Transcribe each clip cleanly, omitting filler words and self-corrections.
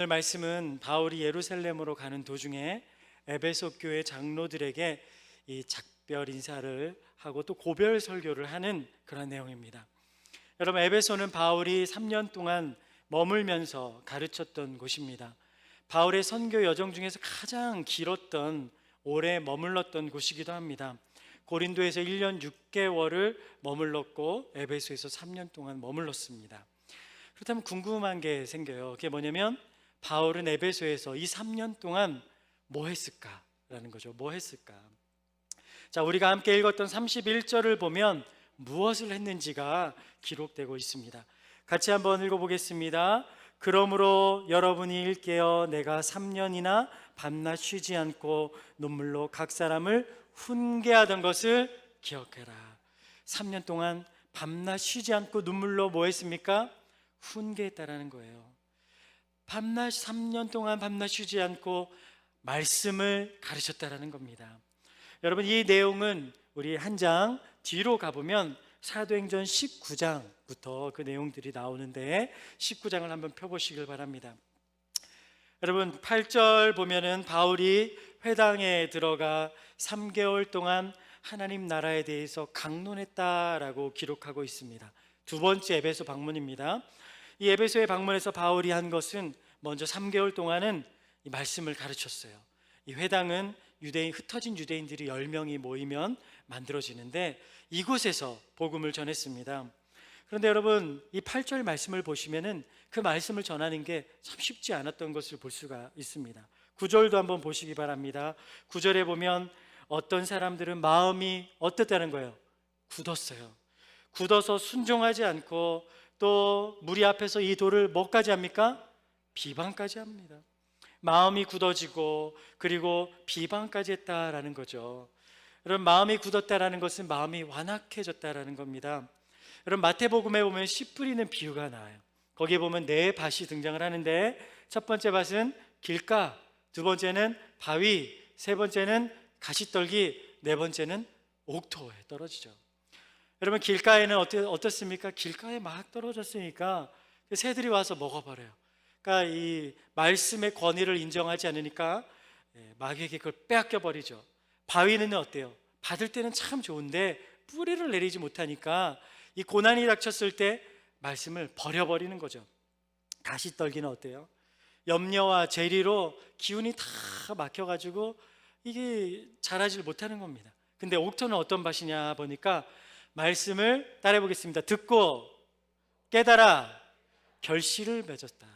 오늘 말씀은 바울이 예루살렘으로 가는 도중에 에베소 교회 장로들에게 이 작별 인사를 하고 또 고별 설교를 하는 그런 내용입니다. 여러분, 에베소는 바울이 3년 동안 머물면서 가르쳤던 곳입니다. 바울의 선교 여정 중에서 가장 길었던, 오래 머물렀던 곳이기도 합니다. 고린도에서 1년 6개월을 머물렀고 에베소에서 3년 동안 머물렀습니다. 그렇다면 궁금한 게 생겨요. 그게 뭐냐면 바울은 에베소에서 이 3년 동안 뭐 했을까라는 거죠. 뭐 했을까? 자, 우리가 함께 읽었던 31절을 보면 무엇을 했는지가 기록되고 있습니다. 같이 한번 읽어보겠습니다. 그러므로 여러분이 일깨어 내가 3년이나 밤낮 쉬지 않고 눈물로 각 사람을 훈계하던 것을 기억해라. 3년 동안 밤낮 쉬지 않고 눈물로 뭐 했습니까? 훈계했다라는 거예요. 3년 동안 밤낮 쉬지 않고 말씀을 가르쳤다라는 겁니다. 여러분, 이 내용은 우리 한 장 뒤로 가보면 사도행전 19장부터 그 내용들이 나오는데 19장을 한번 펴보시길 바랍니다. 여러분, 8절 보면은 바울이 회당에 들어가 3개월 동안 하나님 나라에 대해서 강론했다라고 기록하고 있습니다. 두 번째 에베소 방문입니다. 이 에베소의 방문에서 바울이 한 것은 먼저 3개월 동안은 이 말씀을 가르쳤어요. 이 회당은 흩어진 유대인들이 10명이 모이면 만들어지는데 이곳에서 복음을 전했습니다. 그런데 여러분, 이 8절 말씀을 보시면은 그 말씀을 전하는 게 참 쉽지 않았던 것을 볼 수가 있습니다. 9절도 한번 보시기 바랍니다. 9절에 보면 어떤 사람들은 마음이 어땠다는 거예요? 굳었어요. 굳어서 순종하지 않고 또 무리 앞에서 이 돌을 뭐까지 합니까? 비방까지 합니다. 마음이 굳어지고 그리고 비방까지 했다라는 거죠. 여러분, 마음이 굳었다라는 것은 마음이 완악해졌다라는 겁니다. 여러분, 마태복음에 보면 씨 뿌리는 비유가 나와요. 거기에 보면 네 밭이 등장을 하는데 첫 번째 밭은 길가, 두 번째는 바위, 세 번째는 가시떨기, 네 번째는 옥토에 떨어지죠. 여러분, 길가에는 어떻습니까? 길가에 막 떨어졌으니까 새들이 와서 먹어버려요. 그러니까 이 말씀의 권위를 인정하지 않으니까 마귀에게 그걸 빼앗겨 버리죠. 바위는 어때요? 받을 때는 참 좋은데 뿌리를 내리지 못하니까 이 고난이 닥쳤을 때 말씀을 버려버리는 거죠. 가시떨기는 어때요? 염려와 재리로 기운이 다 막혀가지고 이게 자라질 못하는 겁니다. 근데 옥토는 어떤 밭이냐 보니까 말씀을 따라해 보겠습니다. 듣고 깨달아 결실을 맺었다.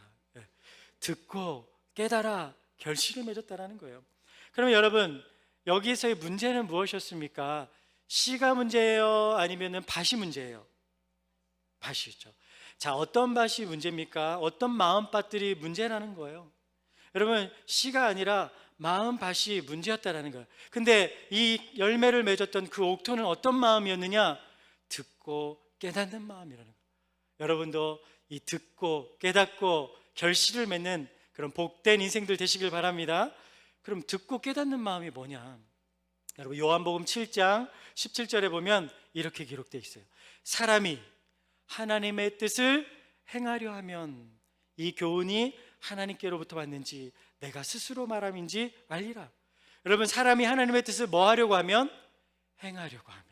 듣고 깨달아 결실을 맺었다라는 거예요. 그러면 여러분, 여기서의 문제는 무엇이었습니까? 씨가 문제예요? 아니면 밭이 문제예요? 밭이죠. 자, 어떤 밭이 문제입니까? 어떤 마음밭들이 문제라는 거예요. 여러분, 씨가 아니라 마음밭이 문제였다라는 거예요. 근데 이 열매를 맺었던 그 옥토는 어떤 마음이었느냐? 듣고 깨닫는 마음이라는 거예요. 여러분도 이 듣고 깨닫고 결실을 맺는 그런 복된 인생들 되시길 바랍니다. 그럼 듣고 깨닫는 마음이 뭐냐? 여러분, 요한복음 7장 17절에 보면 이렇게 기록되어 있어요. 사람이 하나님의 뜻을 행하려 하면 이 교훈이 하나님께로부터 왔는지 내가 스스로 말함인지 알리라. 여러분, 사람이 하나님의 뜻을 뭐 하려고 하면? 행하려고 하면.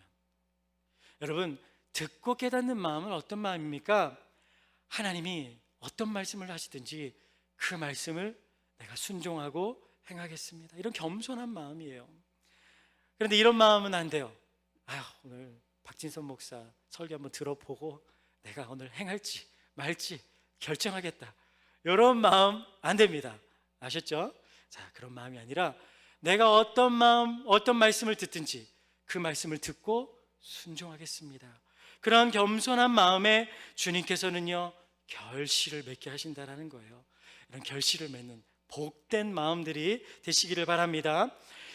여러분, 듣고 깨닫는 마음은 어떤 마음입니까? 하나님이 어떤 말씀을 하시든지 그 말씀을 내가 순종하고 행하겠습니다. 이런 겸손한 마음이에요. 그런데 이런 마음은 안 돼요. 오늘 박진선 목사 설교 한번 들어보고 내가 오늘 행할지 말지 결정하겠다. 이런 마음 안 됩니다. 아셨죠? 자, 그런 마음이 아니라 내가 어떤 마음, 어떤 말씀을 듣든지 그 말씀을 듣고 순종하겠습니다. 그런 겸손한 마음에 주님께서는요 결실을 맺게 하신다라는 거예요. 이런 결실을 맺는 복된 마음들이 되시기를 바랍니다.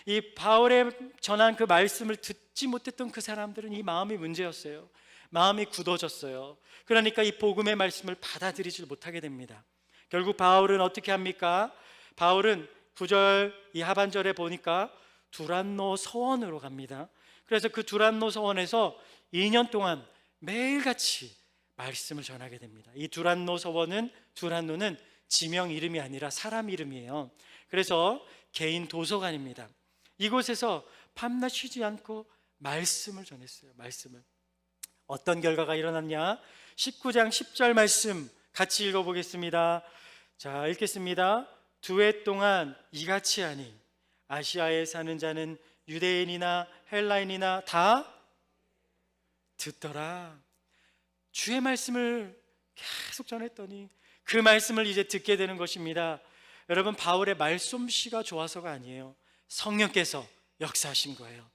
이 바울의 전한 그 말씀을 듣지 못했던 그 사람들은 이 마음이 문제였어요. 마음이 굳어졌어요. 그러니까 이 복음의 말씀을 받아들이지 못하게 됩니다. 결국 바울은 어떻게 합니까? 바울은 9절 이 하반절에 보니까 두란노 서원으로 갑니다. 그래서 그 두란노 서원에서 2년 동안 매일같이 말씀을 전하게 됩니다. 이 두란노 서원은, 두란노는 지명 이름이 아니라 사람 이름이에요. 그래서 개인 도서관입니다. 이곳에서 밤낮 쉬지 않고 말씀을 전했어요. 말씀을. 어떤 결과가 일어났냐? 19장 10절 말씀 같이 읽어보겠습니다. 자, 읽겠습니다. 2해 동안 이같이 하니 아시아에 사는 자는 유대인이나 헬라인이나 다 듣더라. 주의 말씀을 계속 전했더니 그 말씀을 이제 듣게 되는 것입니다. 여러분, 바울의 말솜씨가 좋아서가 아니에요. 성령께서 역사하신 거예요.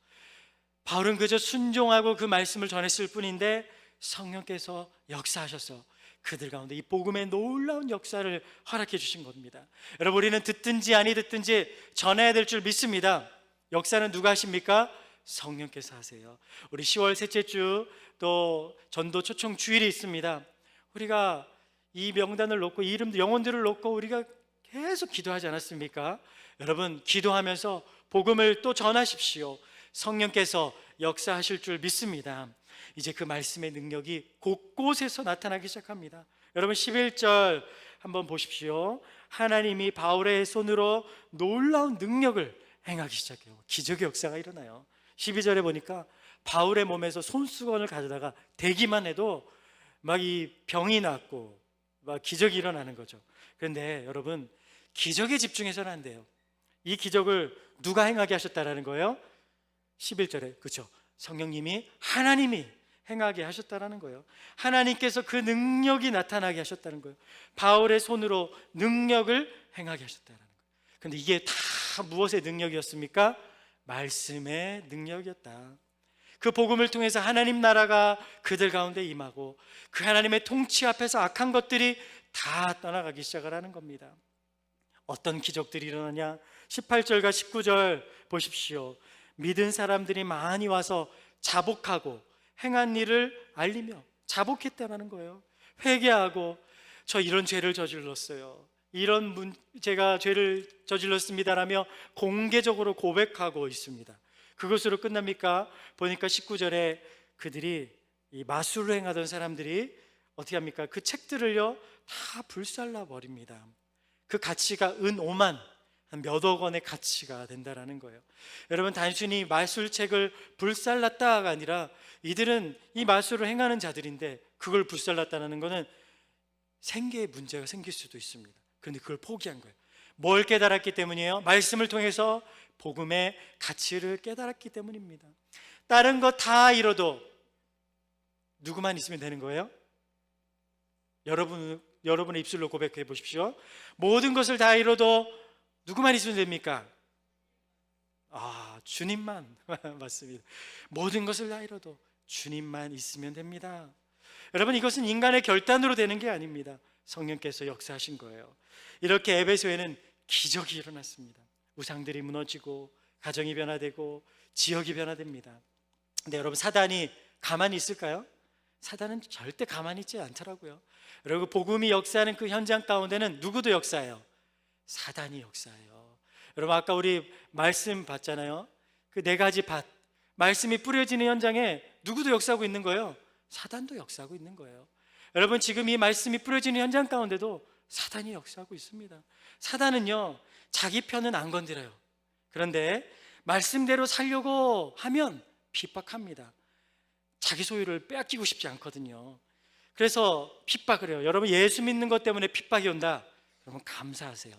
바울은 그저 순종하고 그 말씀을 전했을 뿐인데 성령께서 역사하셔서 그들 가운데 이 복음의 놀라운 역사를 허락해 주신 겁니다. 여러분, 우리는 듣든지 아니 듣든지 전해야 될 줄 믿습니다. 역사는 누가 하십니까? 성령께서 하세요. 우리 10월 셋째 주 또 전도 초청 주일이 있습니다. 우리가 이 명단을 놓고 이 이름들 영혼들을 놓고 우리가 계속 기도하지 않았습니까? 여러분, 기도하면서 복음을 또 전하십시오. 성령께서 역사하실 줄 믿습니다. 이제 그 말씀의 능력이 곳곳에서 나타나기 시작합니다. 여러분, 11절 한번 보십시오. 하나님이 바울의 손으로 놀라운 능력을 행하기 시작해요. 기적의 역사가 일어나요. 12절에 보니까 바울의 몸에서 손수건을 가져다가 대기만 해도 막 이 병이 낫고 막 기적이 일어나는 거죠. 그런데 여러분, 기적에 집중해서는 안 돼요. 이 기적을 누가 행하게 하셨다라는 거예요? 11절에, 그렇죠? 성령님이, 하나님이 행하게 하셨다라는 거예요. 하나님께서 그 능력이 나타나게 하셨다는 거예요. 바울의 손으로 능력을 행하게 하셨다는 거예요. 그런데 이게 다 무엇의 능력이었습니까? 말씀의 능력이었다. 그 복음을 통해서 하나님 나라가 그들 가운데 임하고 그 하나님의 통치 앞에서 악한 것들이 다 떠나가기 시작을 하는 겁니다. 어떤 기적들이 일어나냐? 18절과 19절 보십시오. 믿은 사람들이 많이 와서 자복하고 행한 일을 알리며, 자복했다는 거예요. 회개하고, 저 이런 죄를 저질렀어요, 제가 죄를 저질렀습니다라며 공개적으로 고백하고 있습니다. 그것으로 끝납니까? 보니까 19절에 그들이, 이 마술을 행하던 사람들이 어떻게 합니까? 그 책들을요 다 불살라 버립니다. 그 가치가 은 5만, 한 몇억 원의 가치가 된다라는 거예요. 여러분, 단순히 마술책을 불살랐다가 아니라 이들은 이 마술을 행하는 자들인데 그걸 불살랐다는 것은 생계에 문제가 생길 수도 있습니다. 그런데 그걸 포기한 거예요. 뭘 깨달았기 때문이에요? 말씀을 통해서 복음의 가치를 깨달았기 때문입니다. 다른 거 다 잃어도 누구만 있으면 되는 거예요? 여러분의 입술로 고백해 보십시오. 모든 것을 다 잃어도 누구만 있으면 됩니까? 주님만. 맞습니다. 모든 것을 다 잃어도 주님만 있으면 됩니다. 여러분, 이것은 인간의 결단으로 되는 게 아닙니다. 성령께서 역사하신 거예요. 이렇게 에베소에는 기적이 일어났습니다. 우상들이 무너지고 가정이 변화되고 지역이 변화됩니다. 근데 여러분, 사단이 가만히 있을까요? 사단은 절대 가만히 있지 않더라고요. 여러분, 복음이 역사하는 그 현장 가운데는 누구도 역사해요? 사단이 역사해요. 여러분, 아까 우리 말씀 봤잖아요. 그 4가지 밭, 말씀이 뿌려지는 현장에 누구도 역사하고 있는 거예요? 사단도 역사하고 있는 거예요. 여러분, 지금 이 말씀이 뿌려지는 현장 가운데도 사단이 역사하고 있습니다. 사단은요, 자기 편은 안 건드려요. 그런데 말씀대로 살려고 하면 핍박합니다. 자기 소유를 빼앗기고 싶지 않거든요. 그래서 핍박을 해요. 여러분, 예수 믿는 것 때문에 핍박이 온다, 여러분 감사하세요.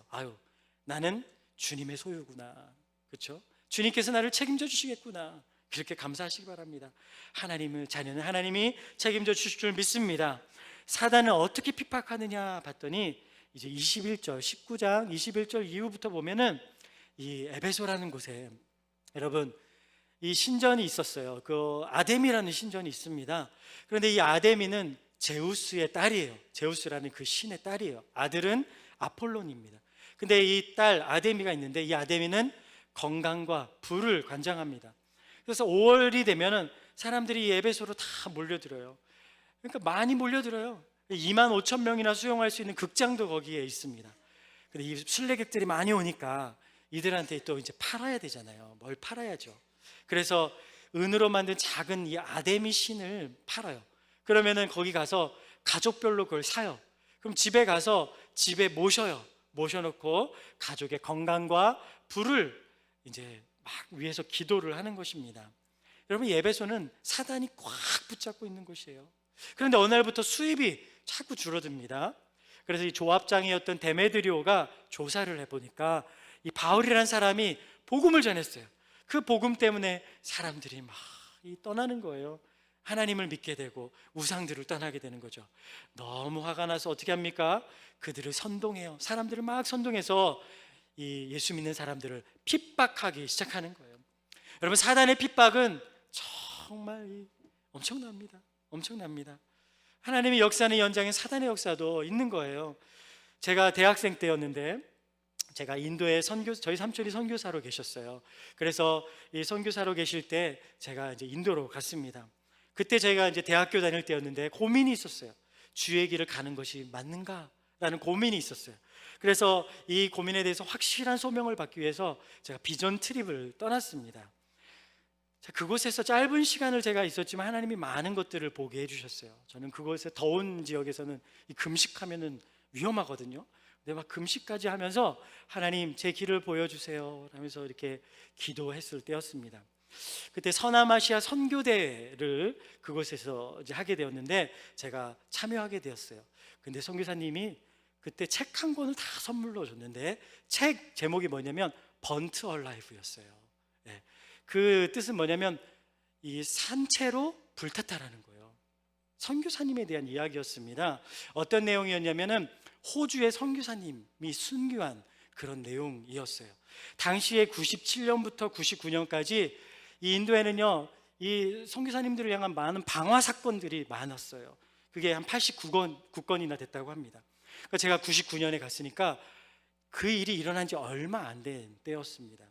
나는 주님의 소유구나. 그렇죠? 주님께서 나를 책임져 주시겠구나. 그렇게 감사하시기 바랍니다. 자녀는 하나님이 책임져 주실 줄 믿습니다. 사단은 어떻게 핍박하느냐 봤더니 이제 21절, 19장 21절 이후부터 보면은 이 에베소라는 곳에, 여러분, 이 신전이 있었어요. 그 아데미라는 신전이 있습니다. 그런데 이 아데미는 제우스의 딸이에요. 제우스라는 그 신의 딸이에요. 아들은 아폴론입니다. 근데 이 딸 아데미가 있는데, 이 아데미는 건강과 부를 관장합니다. 그래서 5월이 되면은 사람들이 이 에베소로 다 몰려들어요. 그러니까 많이 몰려들어요. 2만 5천 명이나 수용할 수 있는 극장도 거기에 있습니다. 근데 이 순례객들이 많이 오니까 이들한테 또 이제 팔아야 되잖아요. 뭘 팔아야죠. 그래서 은으로 만든 작은 이 아데미 신을 팔아요. 그러면은 거기 가서 가족별로 그걸 사요. 그럼 집에 가서 집에 모셔놓고 가족의 건강과 부를 이제 막 위해서 기도를 하는 것입니다. 여러분, 에베소는 사단이 꽉 붙잡고 있는 곳이에요. 그런데 어느 날부터 수입이 자꾸 줄어듭니다. 그래서 이 조합장이었던 데메드리오가 조사를 해보니까 이 바울이라는 사람이 복음을 전했어요. 그 복음 때문에 사람들이 막 떠나는 거예요. 하나님을 믿게 되고 우상들을 떠나게 되는 거죠. 너무 화가 나서 어떻게 합니까? 그들을 선동해요. 사람들을 막 선동해서 이 예수 믿는 사람들을 핍박하기 시작하는 거예요. 여러분, 사단의 핍박은 정말 엄청납니다. 하나님의 역사는 연장인 사단의 역사도 있는 거예요. 제가 대학생 때였는데, 제가 인도에 저희 삼촌이 선교사로 계셨어요. 그래서 이 선교사로 계실 때 제가 이제 인도로 갔습니다. 그때 제가 이제 대학교 다닐 때였는데 고민이 있었어요. 주의 길을 가는 것이 맞는가라는 고민이 있었어요. 그래서 이 고민에 대해서 확실한 소명을 받기 위해서 제가 비전 트립을 떠났습니다. 그곳에서 짧은 시간을 제가 있었지만 하나님이 많은 것들을 보게 해주셨어요. 저는 그곳에 더운 지역에서는 이 금식하면은 위험하거든요. 근데 막 금식까지 하면서 하나님, 제 길을 보여주세요 하면서 이렇게 기도했을 때였습니다. 그때 서남아시아 선교대를 그곳에서 이제 하게 되었는데 제가 참여하게 되었어요. 근데 선교사님이 그때 책 한 권을 다 선물로 줬는데, 책 제목이 뭐냐면 번트 얼라이브였어요. 네. 그 뜻은 뭐냐면 이 산채로 불탔다라는 거예요. 선교사님에 대한 이야기였습니다. 어떤 내용이었냐면은 호주의 선교사님이 순교한 그런 내용이었어요. 당시에 97년부터 99년까지 이 인도에는요, 이 선교사님들을 향한 많은 방화 사건들이 많았어요. 그게 한 89건이나 됐다고 합니다. 그러니까 제가 99년에 갔으니까 그 일이 일어난 지 얼마 안 된 때였습니다.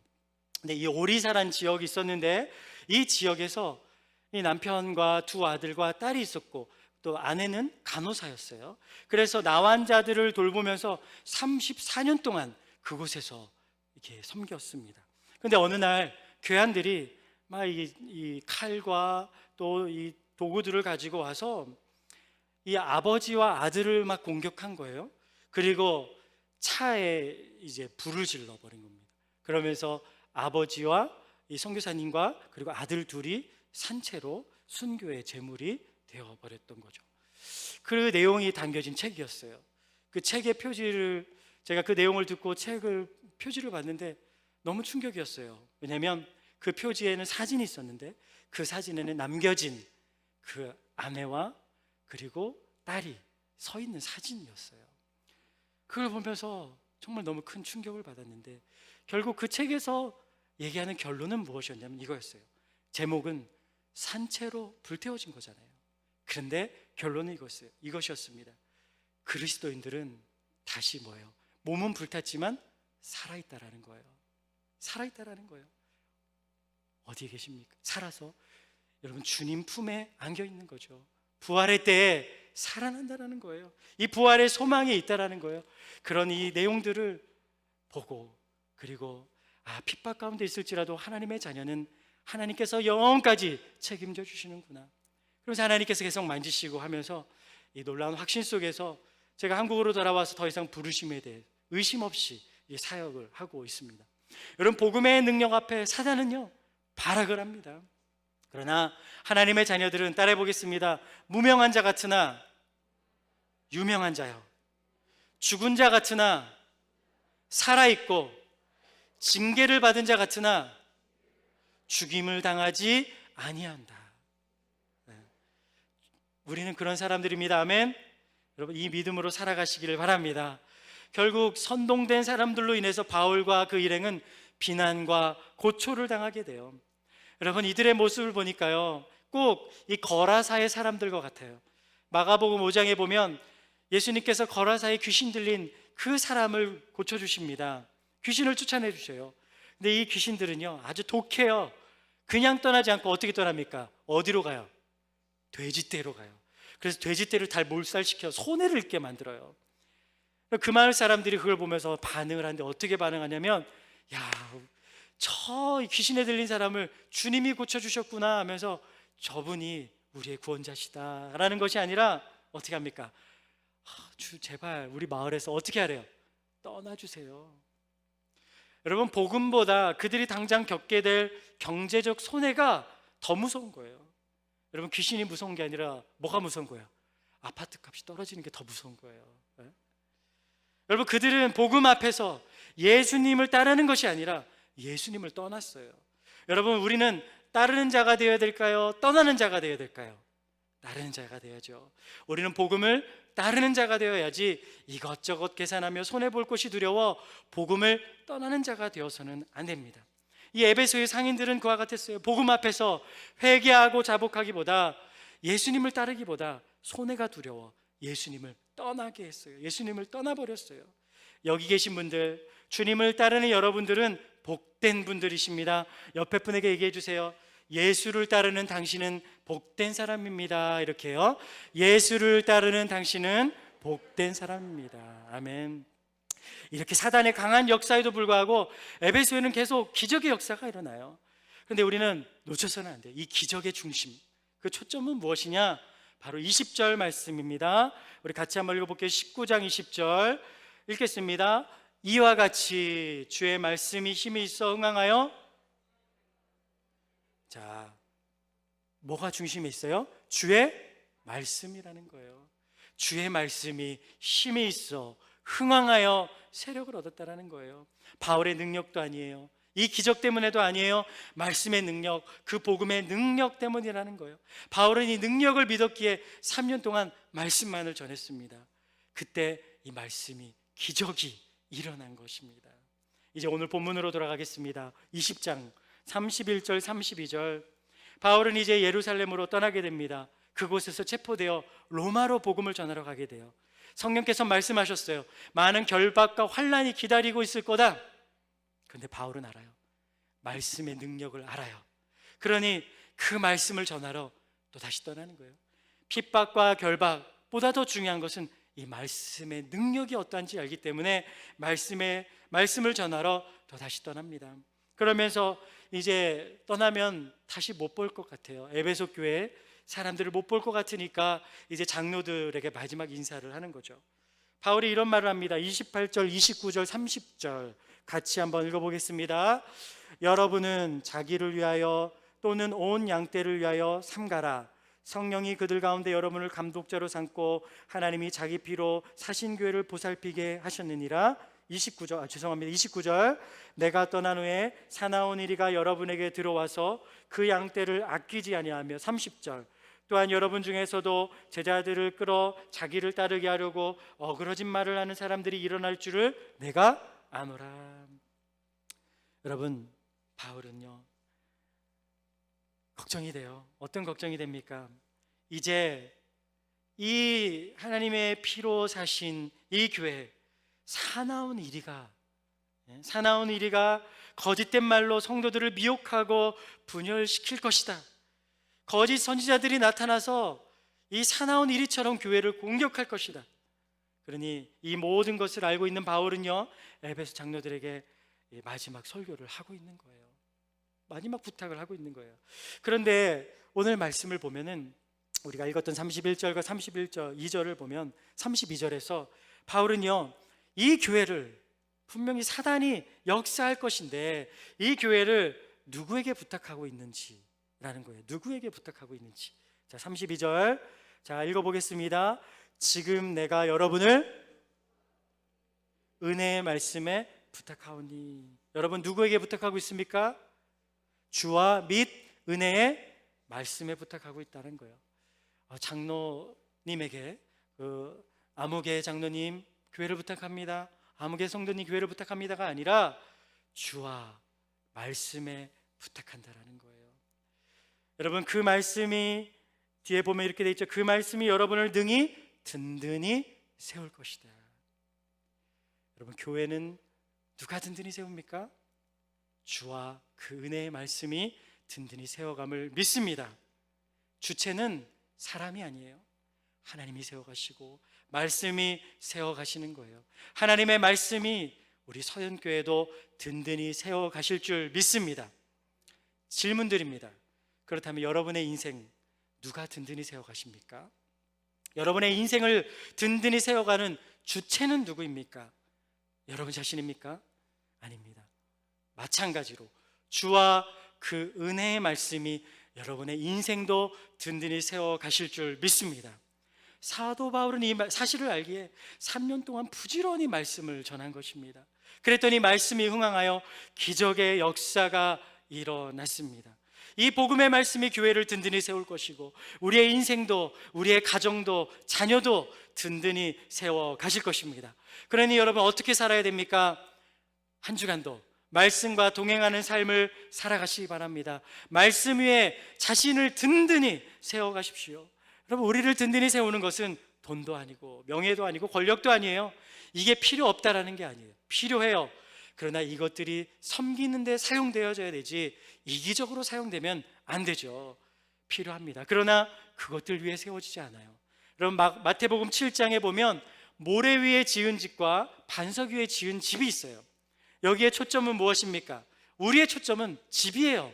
근데 이 오리사란 지역이 있었는데, 이 지역에서 이 남편과 두 아들과 딸이 있었고 또 아내는 간호사였어요. 그래서 나환자들을 돌보면서 34년 동안 그곳에서 이렇게 섬겼습니다. 근데 어느 날 교환들이 막 이 칼과 또 이 도구들을 가지고 와서 이 아버지와 아들을 막 공격한 거예요. 그리고 차에 이제 불을 질러 버린 겁니다. 그러면서 아버지와 이 선교사님과 그리고 아들 둘이 산채로 순교의 제물이 되어 버렸던 거죠. 그 내용이 담겨진 책이었어요. 그 책의 표지를, 제가 그 내용을 듣고 표지를 봤는데 너무 충격이었어요. 왜냐하면 그 표지에는 사진이 있었는데 그 사진에는 남겨진 그 아내와 그리고 딸이 서 있는 사진이었어요. 그걸 보면서 정말 너무 큰 충격을 받았는데, 결국 그 책에서 얘기하는 결론은 무엇이었냐면 이거였어요. 제목은 산채로 불태워진 거잖아요. 그런데 결론은 이것이었습니다. 그리스도인들은 다시 뭐예요? 몸은 불탔지만 살아있다라는 거예요. 살아있다라는 거예요. 어디에 계십니까? 살아서 여러분 주님 품에 안겨 있는 거죠. 부활의 때에 살아난다라는 거예요. 이 부활의 소망이 있다라는 거예요. 그런 이 내용들을 보고, 그리고 핍박 가운데 있을지라도 하나님의 자녀는 하나님께서 영원까지 책임져 주시는구나. 그래서 하나님께서 계속 만지시고 하면서 이 놀라운 확신 속에서 제가 한국으로 돌아와서 더 이상 부르심에 대해 의심 없이 이 사역을 하고 있습니다. 여러분, 복음의 능력 앞에 사단은요 발악을 합니다. 그러나 하나님의 자녀들은, 따라해 보겠습니다. 무명한 자 같으나 유명한 자요, 죽은 자 같으나 살아있고, 징계를 받은 자 같으나 죽임을 당하지 아니한다. 우리는 그런 사람들입니다. 아멘. 여러분, 이 믿음으로 살아가시기를 바랍니다. 결국 선동된 사람들로 인해서 바울과 그 일행은 비난과 고초를 당하게 돼요. 여러분, 이들의 모습을 보니까요 꼭 이 거라사의 사람들과 같아요. 마가복음 5장에 보면 예수님께서 거라사에 귀신 들린 그 사람을 고쳐주십니다. 귀신을 쫓아내 주셔요. 근데 이 귀신들은요 아주 독해요. 그냥 떠나지 않고 어떻게 떠납니까? 어디로 가요? 돼지떼로 가요. 그래서 돼지떼를 잘 몰살시켜 손해를 입게 만들어요. 그 마을 사람들이 그걸 보면서 반응을 하는데 어떻게 반응하냐면, 야, 저 귀신에 들린 사람을 주님이 고쳐주셨구나 하면서 저분이 우리의 구원자시다 라는 것이 아니라 어떻게 합니까? 주 제발 우리 마을에서 어떻게 하래요? 떠나주세요. 여러분, 복음보다 그들이 당장 겪게 될 경제적 손해가 더 무서운 거예요. 여러분, 귀신이 무서운 게 아니라 뭐가 무서운 거예요? 아파트 값이 떨어지는 게 더 무서운 거예요. 네? 여러분, 그들은 복음 앞에서 예수님을 따르는 것이 아니라 예수님을 떠났어요. 여러분, 우리는 따르는 자가 되어야 될까요? 떠나는 자가 되어야 될까요? 따르는 자가 되어야죠. 우리는 복음을 따르는 자가 되어야지 이것저것 계산하며 손해볼 것이 두려워 복음을 떠나는 자가 되어서는 안 됩니다. 이 에베소의 상인들은 그와 같았어요. 복음 앞에서 회개하고 자복하기보다, 예수님을 따르기보다 손해가 두려워 예수님을 떠나게 했어요. 예수님을 떠나버렸어요. 여기 계신 분들, 주님을 따르는 여러분들은 복된 분들이십니다. 옆에 분에게 얘기해 주세요. 예수를 따르는 당신은 복된 사람입니다. 이렇게요. 예수를 따르는 당신은 복된 사람입니다. 아멘. 이렇게 사단의 강한 역사에도 불구하고 에베소에는 계속 기적의 역사가 일어나요. 그런데 우리는 놓쳐서는 안 돼요. 이 기적의 중심, 그 초점은 무엇이냐? 바로 20절 말씀입니다. 우리 같이 한번 읽어볼게요. 19장 20절 읽겠습니다. 이와 같이 주의 말씀이 힘이 있어 흥황하여. 자, 뭐가 중심에 있어요? 주의 말씀이라는 거예요. 주의 말씀이 힘이 있어 흥황하여 세력을 얻었다라는 거예요. 바울의 능력도 아니에요. 이 기적 때문에도 아니에요. 말씀의 능력, 그 복음의 능력 때문이라는 거예요. 바울은 이 능력을 믿었기에 3년 동안 말씀만을 전했습니다. 그때 이 말씀이, 기적이 일어난 것입니다. 이제 오늘 본문으로 돌아가겠습니다. 20장 31절 32절. 바울은 이제 예루살렘으로 떠나게 됩니다. 그곳에서 체포되어 로마로 복음을 전하러 가게 돼요. 성령께서 말씀하셨어요. 많은 결박과 환난이 기다리고 있을 거다. 그런데 바울은 알아요. 말씀의 능력을 알아요. 그러니 그 말씀을 전하러 또 다시 떠나는 거예요. 핍박과 결박보다 더 중요한 것은 이 말씀의 능력이 어떠한지 알기 때문에 말씀을 전하러 또 다시 떠납니다. 그러면서 이제 떠나면 다시 못 볼 것 같아요. 에베소 교회 사람들을 못 볼 것 같으니까 이제 장로들에게 마지막 인사를 하는 거죠. 바울이 이런 말을 합니다. 28절, 29절, 30절 같이 한번 읽어보겠습니다. 여러분은 자기를 위하여 또는 온 양떼를 위하여 삼가라. 성령이 그들 가운데 여러분을 감독자로 삼고 하나님이 자기 피로 사신 교회를 보살피게 하셨느니라. 29절 내가 떠난 후에 사나운 이리가 여러분에게 들어와서 그 양떼를 아끼지 아니하며. 30절 또한 여러분 중에서도 제자들을 끌어 자기를 따르게 하려고 어그러진 말을 하는 사람들이 일어날 줄을 내가 아노라. 여러분, 바울은요 걱정이 돼요. 어떤 걱정이 됩니까? 이제 이 하나님의 피로 사신 이 교회, 사나운 이리가 거짓된 말로 성도들을 미혹하고 분열시킬 것이다. 거짓 선지자들이 나타나서 이 사나운 이리처럼 교회를 공격할 것이다. 그러니 이 모든 것을 알고 있는 바울은요 에베소 장로들에게 마지막 설교를 하고 있는 거예요. 마지막 부탁을 하고 있는 거예요. 그런데 오늘 말씀을 보면은 우리가 읽었던 31절과 31절 2절을 보면 32절에서 바울은요 이 교회를 분명히 사단이 역사할 것인데 이 교회를 누구에게 부탁하고 있는지라는 거예요. 누구에게 부탁하고 있는지. 자, 32절 자 읽어보겠습니다. 지금 내가 여러분을 은혜의 말씀에 부탁하오니. 여러분 누구에게 부탁하고 있습니까? 주와 및 은혜의 말씀에 부탁하고 있다는 거예요. 장로님에게 아무개 장로님 교회를 부탁합니다. 아무개 성도님 교회를 부탁합니다가 아니라 주와 말씀에 부탁한다라는 거예요. 여러분 그 말씀이 뒤에 보면 이렇게 돼 있죠. 그 말씀이 여러분을 능히 든든히 세울 것이다. 여러분 교회는 누가 든든히 세웁니까? 주와 그 은혜의 말씀이 든든히 세워감을 믿습니다. 주체는 사람이 아니에요. 하나님이 세워가시고 말씀이 세워가시는 거예요. 하나님의 말씀이 우리 서현교회도 든든히 세워가실 줄 믿습니다. 질문 드립니다. 그렇다면 여러분의 인생 누가 든든히 세워가십니까? 여러분의 인생을 든든히 세워가는 주체는 누구입니까? 여러분 자신입니까? 아닙니다. 마찬가지로 주와 그 은혜의 말씀이 여러분의 인생도 든든히 세워가실 줄 믿습니다. 사도 바울은 이 사실을 알기에 3년 동안 부지런히 말씀을 전한 것입니다. 그랬더니 말씀이 흥황하여 기적의 역사가 일어났습니다. 이 복음의 말씀이 교회를 든든히 세울 것이고 우리의 인생도, 우리의 가정도, 자녀도 든든히 세워 가실 것입니다. 그러니 여러분 어떻게 살아야 됩니까? 한 주간도 말씀과 동행하는 삶을 살아가시기 바랍니다. 말씀 위에 자신을 든든히 세워 가십시오. 여러분, 우리를 든든히 세우는 것은 돈도 아니고 명예도 아니고 권력도 아니에요. 이게 필요 없다라는 게 아니에요. 필요해요. 그러나 이것들이 섬기는 데 사용되어져야 되지 이기적으로 사용되면 안 되죠. 필요합니다. 그러나 그것들 위해 세워지지 않아요. 여러분, 마태복음 7장에 보면 모래 위에 지은 집과 반석 위에 지은 집이 있어요. 여기에 초점은 무엇입니까? 우리의 초점은 집이에요.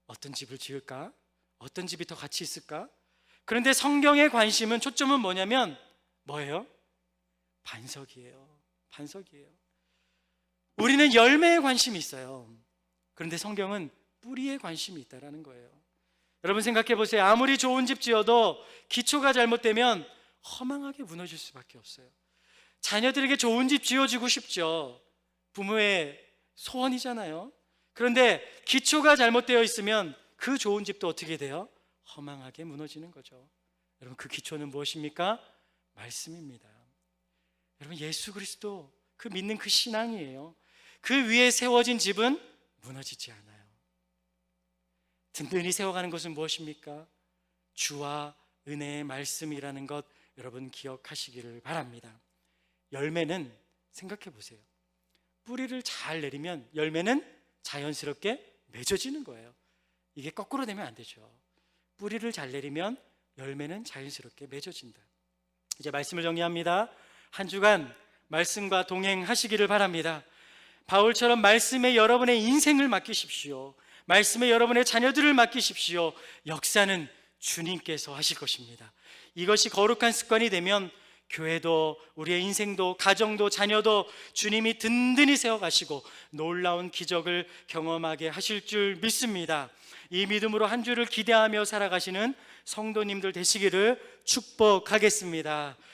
어떤 집을 지을까? 어떤 집이 더 가치 있을까? 그런데 성경의 관심은, 초점은 뭐냐면 뭐예요? 반석이에요. 반석이에요. 우리는 열매에 관심이 있어요. 그런데 성경은 뿌리에 관심이 있다는 거예요. 여러분 생각해 보세요. 아무리 좋은 집 지어도 기초가 잘못되면 허망하게 무너질 수밖에 없어요. 자녀들에게 좋은 집 지어주고 싶죠. 부모의 소원이잖아요. 그런데 기초가 잘못되어 있으면 그 좋은 집도 어떻게 돼요? 허망하게 무너지는 거죠. 여러분, 그 기초는 무엇입니까? 말씀입니다. 여러분, 예수 그리스도, 그 믿는 그 신앙이에요. 그 위에 세워진 집은 무너지지 않아요. 든든히 세워가는 것은 무엇입니까? 주와 은혜의 말씀이라는 것 여러분 기억하시기를 바랍니다. 열매는 생각해 보세요. 뿌리를 잘 내리면 열매는 자연스럽게 맺어지는 거예요. 이게 거꾸로 되면 안 되죠. 뿌리를 잘 내리면 열매는 자연스럽게 맺어진다. 이제 말씀을 정리합니다. 한 주간 말씀과 동행하시기를 바랍니다. 바울처럼 말씀에 여러분의 인생을 맡기십시오. 말씀에 여러분의 자녀들을 맡기십시오. 역사는 주님께서 하실 것입니다. 이것이 거룩한 습관이 되면 교회도, 우리의 인생도, 가정도, 자녀도 주님이 든든히 세워가시고 놀라운 기적을 경험하게 하실 줄 믿습니다. 이 믿음으로 한 주를 기대하며 살아가시는 성도님들 되시기를 축복하겠습니다.